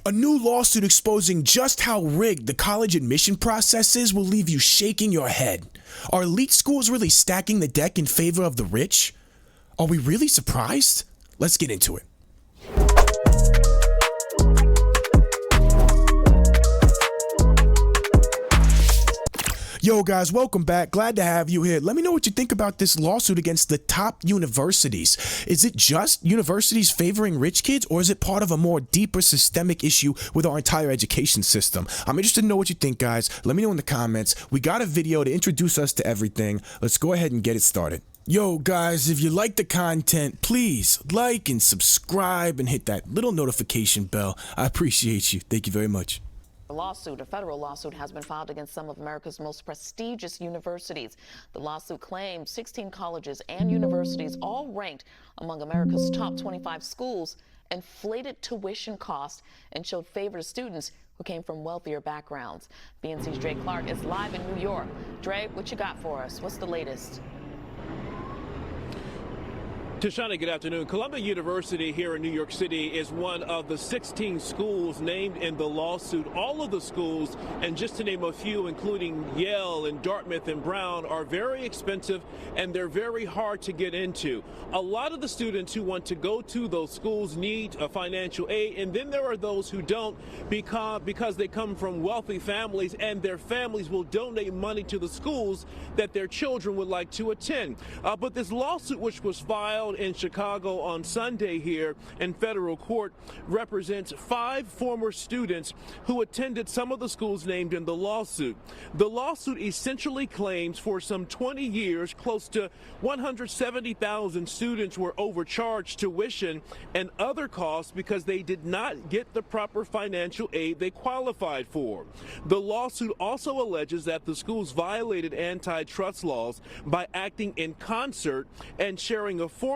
A new lawsuit exposing just how rigged the college admission process is will leave you shaking your head. Are elite schools really stacking the deck in favor of the rich? Are we really surprised? Let's get into it. Yo guys, welcome back. Glad to have you here. Let me know what you think about this lawsuit against the top universities. Is it just universities favoring rich kids, or is it part of a more deeper systemic issue with our entire education system? I'm interested to know what you think, guys. Let me know in the comments. We got a video to introduce us to everything. Let's go ahead and get it started. Yo guys, if you like the content, please like and subscribe and hit that little notification bell. I appreciate you. Thank you very much. A federal lawsuit has been filed against some of America's most prestigious universities. The lawsuit claims 16 colleges and universities, all ranked among America's top 25 schools, inflated tuition costs and showed favor to students who came from wealthier backgrounds. BNC's Dre Clark is live in New York. Dre, what you got for us? What's the latest? Tashani, good afternoon. Columbia University here in New York City is one of the 16 schools named in the lawsuit. All of the schools, and just to name a few, including Yale and Dartmouth and Brown, are very expensive and they're very hard to get into. A lot of the students who want to go to those schools need a financial aid, and then there are those who don't because they come from wealthy families, and their families will donate money to the schools that their children would like to attend. But this lawsuit, which was filed in Chicago on Sunday here in federal court, represents 5 former students who attended some of the schools named in the lawsuit. The lawsuit essentially claims for some 20 years, close to 170,000 students were overcharged tuition and other costs because they did not get the proper financial aid they qualified for. The lawsuit also alleges that the schools violated antitrust laws by acting in concert and sharing a formula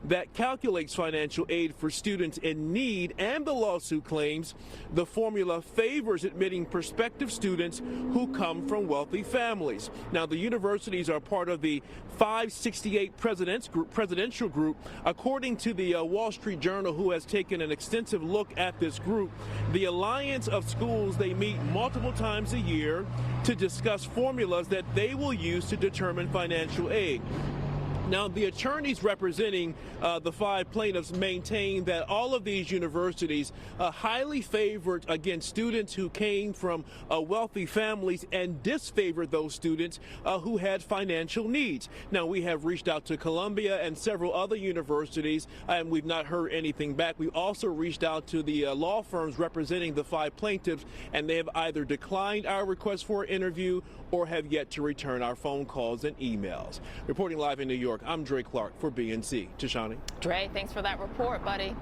that calculates financial aid for students in need, and the lawsuit claims the formula favors admitting prospective students who come from wealthy families. Now, the universities are part of the 568 presidential group. According to the Wall Street Journal, who has taken an extensive look at this group, the alliance of schools, they meet multiple times a year to discuss formulas that they will use to determine financial aid. Now, the attorneys representing the 5 plaintiffs maintain that all of these universities highly favored against students who came from wealthy families and disfavored those students who had financial needs. Now, we have reached out to Columbia and several other universities, and we've not heard anything back. We also reached out to the law firms representing the 5 plaintiffs, and they have either declined our request for an interview or have yet to return our phone calls and emails. Reporting live in New York, I'm Dre Clark for BNC. Tashani. Dre, thanks for that report, buddy.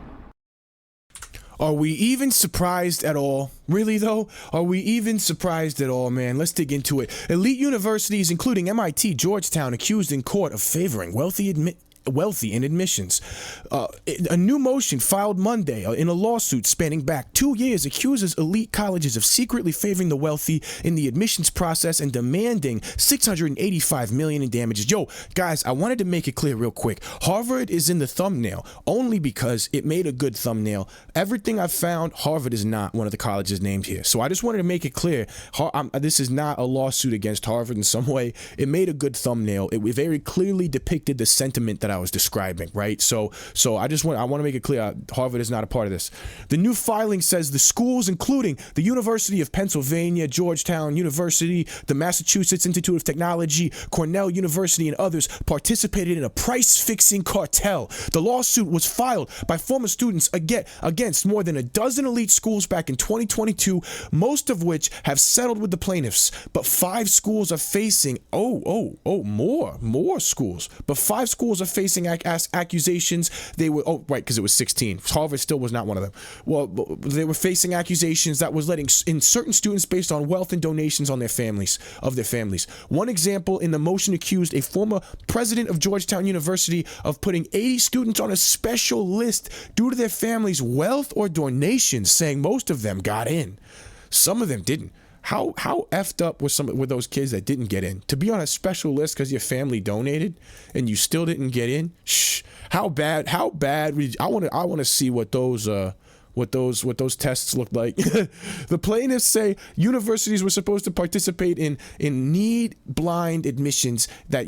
Are we even surprised at all? Really though? Are we even surprised at all, man? Let's dig into it. Elite universities, including MIT, Georgetown, accused in court of favoring wealthy in admissions. A new motion filed Monday in a lawsuit spanning back 2 years accuses elite colleges of secretly favoring the wealthy in the admissions process and demanding $685 million in damages. Yo, guys, I wanted to make it clear real quick. Harvard is in the thumbnail only because it made a good thumbnail. Everything I've found, Harvard is not one of the colleges named here. So I just wanted to make it clear. This is not a lawsuit against Harvard in some way. It made a good thumbnail. It very clearly depicted the sentiment that I was describing, right? So I want to make it clear, Harvard is not a part of this. The new filing says the schools, including the University of Pennsylvania, Georgetown University, the Massachusetts Institute of Technology, Cornell University, and others, participated in a price-fixing cartel. The lawsuit was filed by former students against more than a dozen elite schools back in 2022, most of which have settled with the plaintiffs. But 5 schools are facing more schools. But 5 schools are facing accusations. They were right, because it was 16. Harvard still was not one of them. Well, they were facing accusations that was letting in certain students based on wealth and donations on their families. One example in the motion accused a former president of Georgetown University of putting 80 students on a special list due to their families' wealth or donations, saying most of them got in. Some of them didn't. How effed up were those kids that didn't get in? To be on a special list because your family donated and you still didn't get in? Shh. How bad? I want to see what those what those tests looked like. The plaintiffs say universities were supposed to participate in need blind admissions that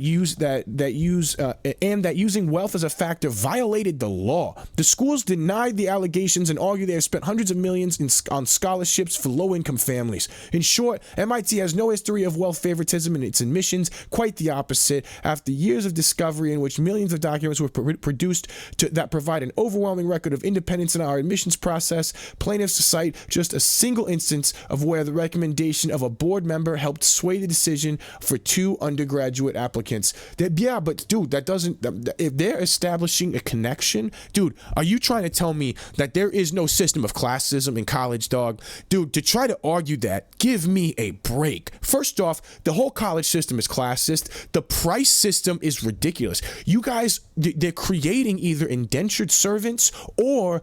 using wealth as a factor violated the law. The schools denied the allegations and argued they have spent hundreds of millions on scholarships for low-income families. In short, MIT has no history of wealth favoritism in its admissions, quite the opposite. After years of discovery in which millions of documents were produced that provide an overwhelming record of independence in our admissions process, plaintiffs cite just a single instance of where the recommendation of a board member helped sway the decision for 2 undergraduate applicants. Yeah, but dude, that doesn't, if they're establishing a connection, dude, are you trying to tell me that there is no system of classism in college, dog? Dude, to try to argue that, give me a break. First off, the whole college system is classist. The price system is ridiculous. You guys, they're creating either indentured servants or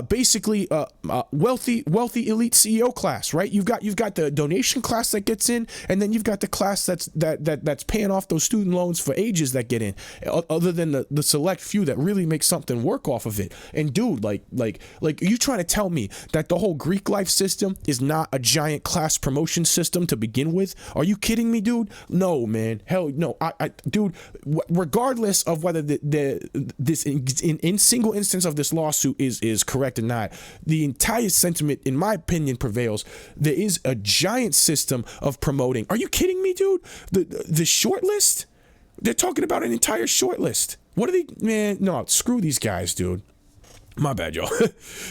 basically wealthy elite CEO class, right? You've got the donation class that gets in, and then you've got the class that's paying off those student loans for ages that get in. Other than the select few that really make something work off of it. And dude, like, are you trying to tell me that the whole Greek life system is not a giant class promotion system to begin with? Are you kidding me, dude? No, man. Hell no. Dude, regardless of whether this in single instance of this lawsuit is correct or not, the entire sentiment, in my opinion, prevails. There is a giant system of promoting. Are you kidding me, dude? The short list? They're talking about an entire short list. What are they? Man, no, screw these guys, dude. My bad, yo.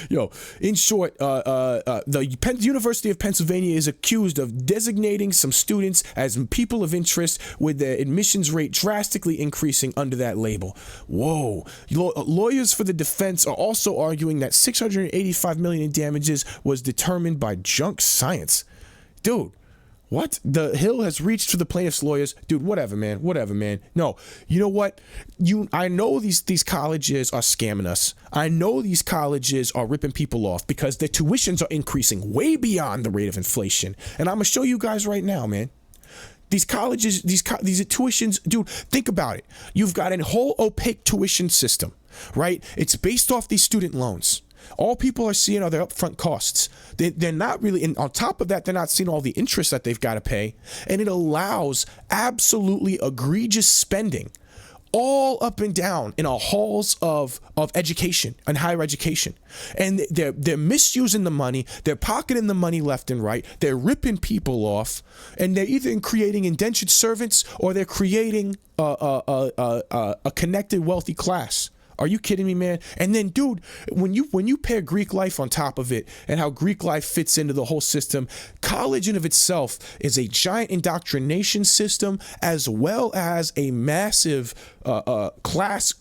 Yo, in short, the University of Pennsylvania is accused of designating some students as people of interest, with their admissions rate drastically increasing under that label. Whoa. Lawyers for the defense are also arguing that $685 million in damages was determined by junk science. Dude. What? The hill has reached for the plaintiff's lawyers. Dude, whatever, man. No, you know what? I know these colleges are scamming us. I know these colleges are ripping people off because their tuitions are increasing way beyond the rate of inflation. And I'm going to show you guys right now, man. These colleges, these tuitions, dude, think about it. You've got a whole opaque tuition system, right? It's based off these student loans. All people are seeing are their upfront costs. They're not really, and on top of that, they're not seeing all the interest that they've got to pay. And it allows absolutely egregious spending all up and down in our halls of education and higher education. And they're misusing the money. They're pocketing the money left and right. They're ripping people off. And they're either creating indentured servants or they're creating a connected wealthy class. Are you kidding me, man? And then, dude, when you pair Greek life on top of it and how Greek life fits into the whole system, college in of itself is a giant indoctrination system as well as a massive class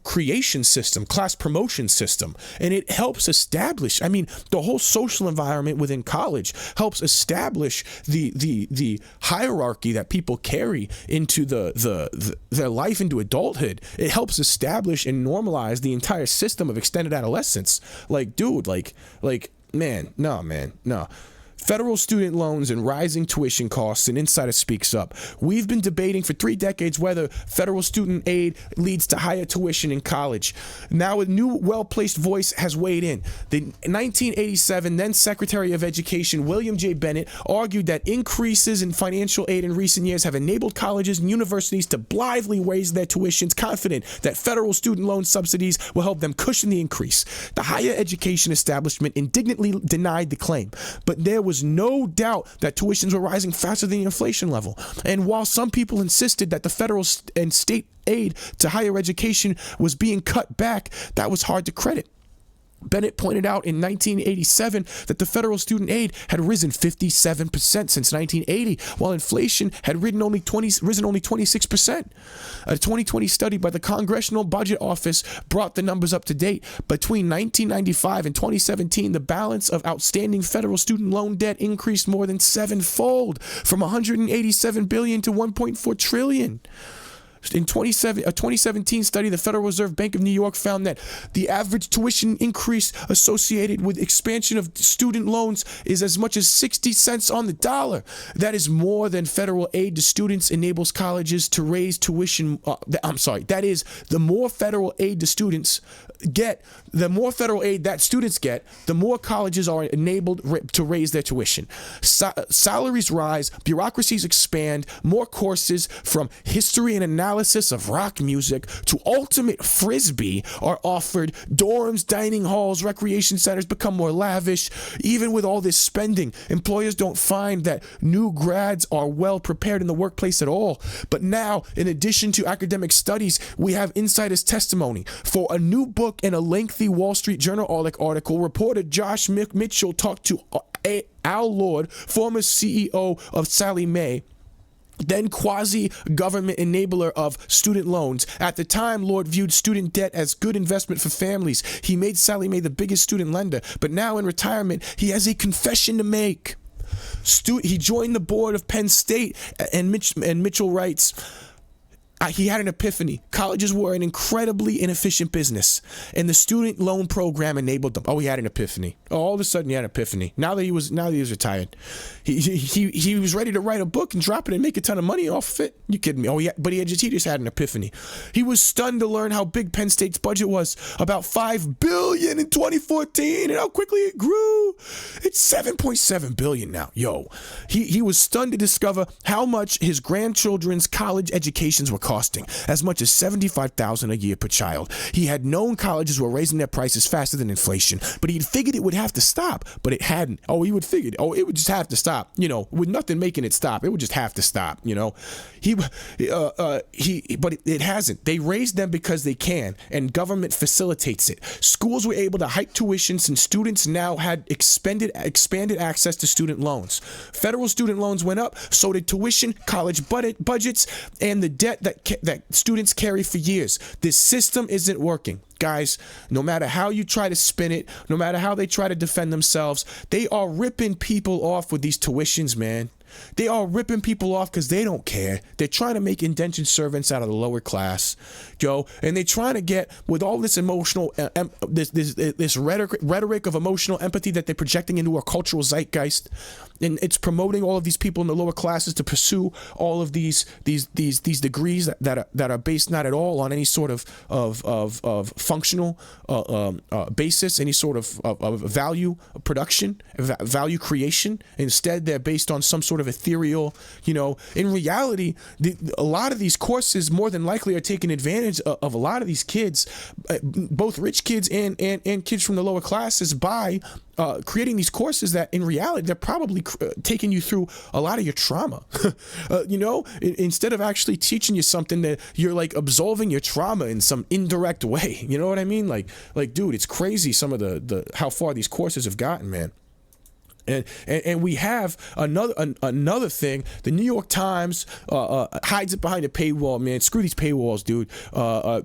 creation system, class promotion system. And it helps establish, I mean, the whole social environment within college helps establish the hierarchy that people carry into their life into adulthood. It helps establish and normalize the entire system of extended adolescence. Like, dude, man, no. Federal student loans and rising tuition costs, and Insider speaks up. We've been debating for 3 decades whether federal student aid leads to higher tuition in college. Now a new well-placed voice has weighed in. The 1987 then Secretary of Education William J. Bennett argued that increases in financial aid in recent years have enabled colleges and universities to blithely raise their tuitions, confident that federal student loan subsidies will help them cushion the increase. The higher education establishment indignantly denied the claim, but there was no doubt that tuitions were rising faster than the inflation level. And while some people insisted that the federal and state aid to higher education was being cut back, that was hard to credit. Bennett pointed out in 1987 that the federal student aid had risen 57% since 1980, while inflation had risen only 26%. A 2020 study by the Congressional Budget Office brought the numbers up to date. Between 1995 and 2017, the balance of outstanding federal student loan debt increased more than 7-fold, from $187 billion to $1.4 trillion. In a 2017 study, the Federal Reserve Bank of New York found that the average tuition increase associated with expansion of student loans is as much as 60 cents on the dollar. That is more than federal aid to students enables colleges to raise tuition. That is, the more federal aid to students get, the more federal aid that students get, the more colleges are enabled to raise their tuition. Salaries rise, bureaucracies expand, more courses from history and analysis of rock music to ultimate frisbee are offered. Dorms, dining halls, recreation centers become more lavish. Even with all this spending, employers don't find that new grads are well prepared in the workplace at all. But now, in addition to academic studies, we have insiders' testimony. For a new book and a lengthy Wall Street Journal article, reporter Josh Mitchell talked to Al Lord, former CEO of Sallie Mae, then quasi-government enabler of student loans. At the time, Lord viewed student debt as good investment for families. He made Sallie Mae the biggest student lender, but now in retirement, he has a confession to make. He joined the board of Penn State, and Mitchell writes, he had an epiphany. Colleges were an incredibly inefficient business, and the student loan program enabled them. Oh, he had an epiphany. Oh, all of a sudden, he had an epiphany. Now that he was retired, he was ready to write a book and drop it and make a ton of money off of it. You kidding me? Oh, yeah, but he just had an epiphany. He was stunned to learn how big Penn State's budget was, about $5 billion in 2014, and how quickly it grew. It's $7.7 billion now. Yo, he was stunned to discover how much his grandchildren's college educations were costing, as much as $75,000 a year per child. He had known colleges were raising their prices faster than inflation, but he'd figured it would have to stop, but it hadn't. Oh, he would figured, it would just have to stop, with nothing making it stop. It would just have to stop, but it hasn't. They raised them because they can, and government facilitates it. Schools were able to hike tuitions, and students now had expanded access to student loans. Federal student loans went up, so did tuition, college budgets, and the debt that students carry for years. This system isn't working. Guys, no matter how you try to spin it, no matter how they try to defend themselves, they are ripping people off with these tuitions, man. They are ripping people off because they don't care. They're trying to make indentured servants out of the lower class, and they're trying to get, with all this emotional, this rhetoric of emotional empathy that they're projecting into our cultural zeitgeist, and it's promoting all of these people in the lower classes to pursue all of these degrees that are based not at all on any sort of functional basis, any sort of value production, value creation. Instead, they're based on some sort of ethereal, in reality, a lot of these courses more than likely are taking advantage of a lot of these kids, both rich kids and kids from the lower classes, by creating these courses that in reality they're probably taking you through a lot of your trauma. Instead of actually teaching you something, that you're like absolving your trauma in some indirect way. You know what I mean? Like dude, it's crazy some of the how far these courses have gotten, man. And we have another thing. The New York Times hides it behind a paywall, man. Screw these paywalls, dude.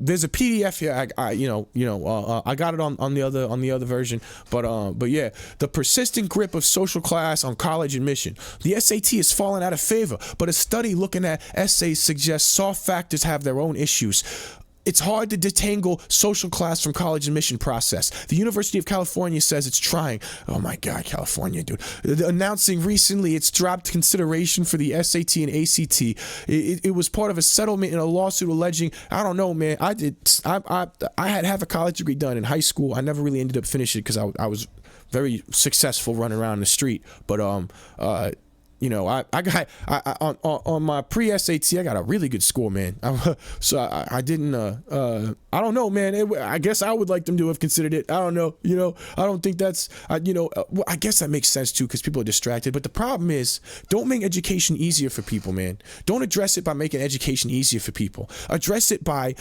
There's a PDF here. I got it on the other version. But yeah, the persistent grip of social class on college admission. The SAT has fallen out of favor, but a study looking at essays suggests soft factors have their own issues. It's hard to detangle social class from college admission process. The University of California says it's trying. Oh my God, California, dude. Announcing recently it's dropped consideration for the SAT and ACT. It was part of a settlement in a lawsuit alleging, I don't know, man. I had half a college degree done in high school. I never really ended up finishing it because I was very successful running around the street. But I got on my pre-SAT, I got a really good score, man. So I didn't. I don't know, man. I guess I would like them to have considered it. I don't know. I don't think that's. I guess that makes sense too, because people are distracted. But the problem is, don't make education easier for people, man. Don't address it by making education easier for people. Address it by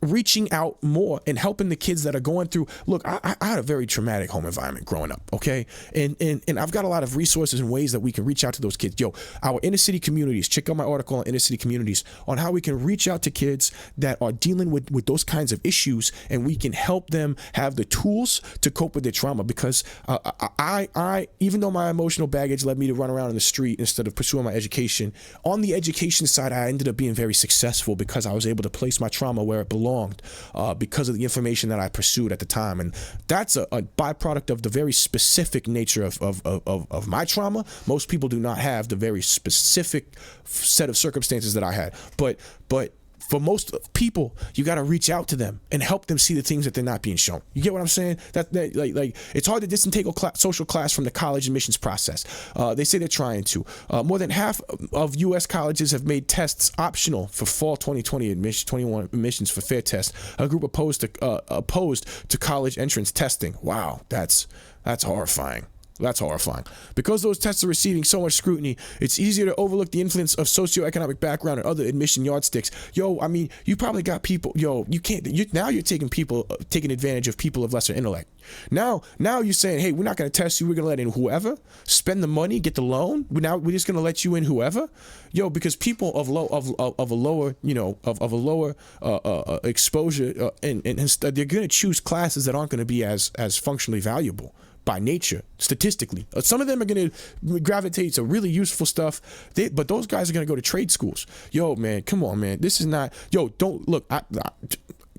reaching out more and helping the kids that are going through. Look, I had a very traumatic home environment growing up. Okay, and I've got a lot of resources and ways that we can reach out to those kids. Yo, our inner city communities, check out my article on inner city communities on how we can reach out to kids that are dealing with those kinds of issues, and we can help them have the tools to cope with their trauma. Because I even though my emotional baggage led me to run around in the street instead of pursuing my education, on the education side, I ended up being very successful because I was able to place my trauma where it belonged, because of the information that I pursued at the time. And that's a byproduct of the very specific nature of my trauma. Most people do not have the very specific set of circumstances that I had. But for most people, you got to reach out to them and help them see the things that they're not being shown. You get what I'm saying? That like it's hard to disentangle social class from the college admissions process. They say they're trying to. More than half of U.S. colleges have made tests optional for fall 2021 admissions for fair test. A group opposed to college entrance testing. Wow, that's horrifying. That's horrifying. Because those tests are receiving so much scrutiny, it's easier to overlook the influence of socioeconomic background and other admission yardsticks. Yo, I mean, you probably got people. Yo, now you're taking advantage of people of lesser intellect. Now you're saying, hey, we're not going to test you. We're going to let in whoever, spend the money, get the loan. We're just going to let you in whoever. Yo, because people of a lower exposure and they're going to choose classes that aren't going to be as functionally valuable by nature, statistically. Some of them are going to gravitate to really useful stuff, but those guys are going to go to trade schools. Yo, man, come on, man. This is not, yo, don't, look,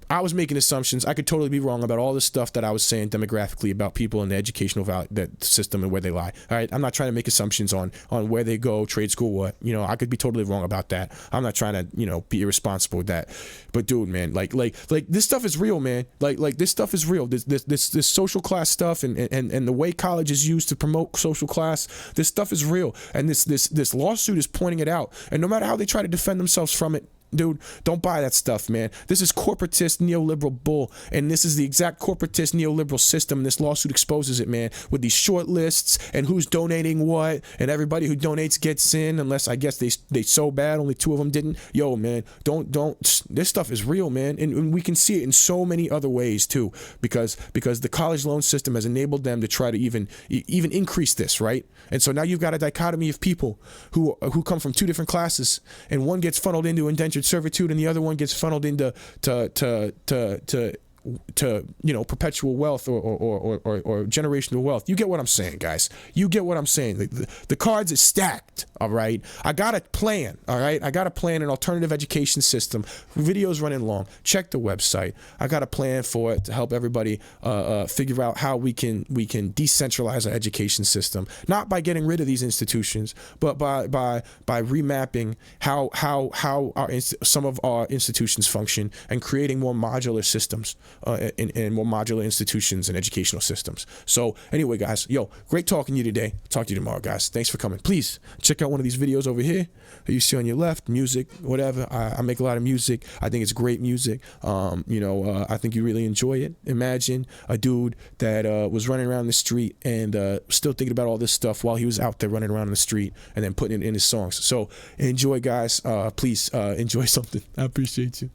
I was making assumptions. I could totally be wrong about all the stuff that I was saying demographically about people in the educational that system and where they lie. All right, I'm not trying to make assumptions on where they go, trade school, what. You know, I could be totally wrong about that. I'm not trying to, be irresponsible with that. But dude, man, like this stuff is real, man. Like this stuff is real. This social class stuff and the way college is used to promote social class, this stuff is real. And this lawsuit is pointing it out. And no matter how they try to defend themselves from it, dude, don't buy that stuff, man. This is corporatist neoliberal bull, and this is the exact corporatist neoliberal system. And this lawsuit exposes it, man, with these short lists and who's donating what, and everybody who donates gets in, unless I guess they so bad only 2 of them didn't. Yo, man, don't. This stuff is real, man, and we can see it in so many other ways too, because the college loan system has enabled them to try to even increase this, right? And so now you've got a dichotomy of people who come from 2 different classes, and one gets funneled into indentured servitude and the other one gets funneled into perpetual wealth or generational wealth. You get what I'm saying, guys. You get what I'm saying. The cards are stacked, all right? I got a plan, all right? I got a plan, an alternative education system. Videos running long. Check the website. I got a plan for it to help everybody figure out how we can decentralize our education system. Not by getting rid of these institutions, but by remapping how some of our institutions function and creating more modular systems. In more modular institutions and educational systems. So anyway, guys, yo, great talking to you today. Talk to you tomorrow, guys. Thanks for coming. Please check out one of these videos over here that you see on your left. Music, whatever. I make a lot of music. I think it's great music. I think you really enjoy it. Imagine a dude that was running around the street and still thinking about all this stuff while he was out there running around the street and then putting it in his songs. So enjoy, guys. Please enjoy something. I appreciate you.